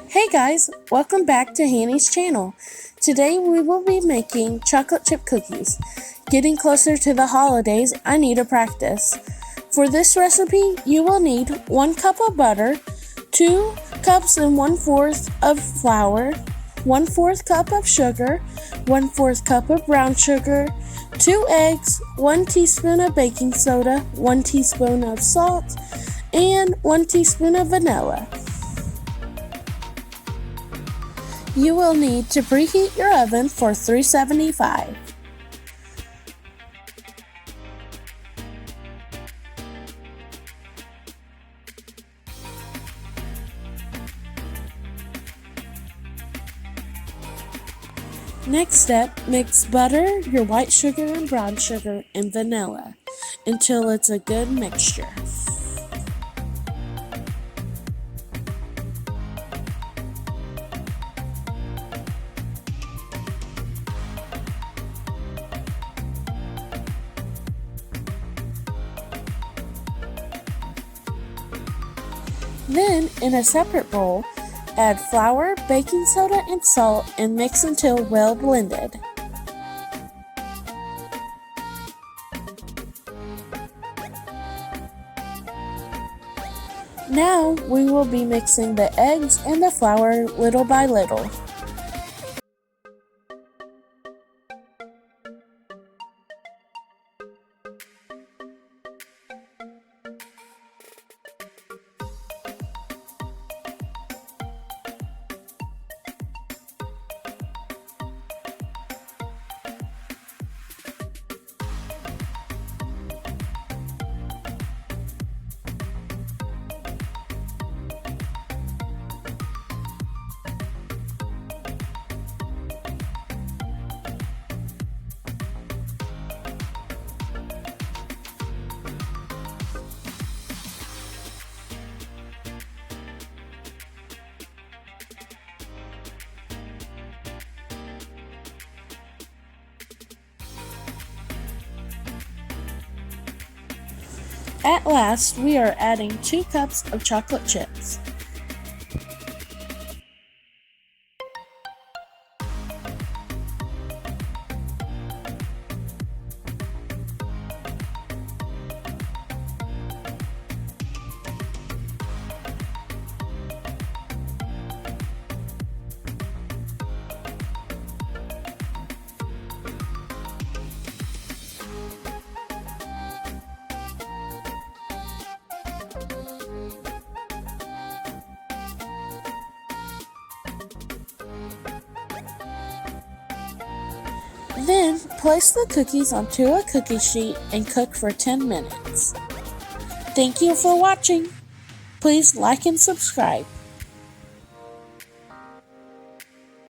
Hey guys, welcome back to Hanny's channel. Today we will be making chocolate chip cookies. Getting closer to the holidays, I need to practice. For this recipe, you will need 1 cup of butter, 2 cups and 1/4 of flour, 1/4 cup of sugar, 1/4 cup of brown sugar, 2 eggs, 1 teaspoon of baking soda, 1 teaspoon of salt, and 1 teaspoon of vanilla. You will need to preheat your oven for 375. Next step, mix butter, your white sugar and brown sugar, and vanilla until it's a good mixture. Then, in a separate bowl, add flour, baking soda, and salt and mix until well blended. Now, we will be mixing the eggs and the flour little by little. At last, we are adding 2 cups of chocolate chips. Then, place the cookies onto a cookie sheet and cook for 10 minutes. Thank you for watching. Please like and subscribe.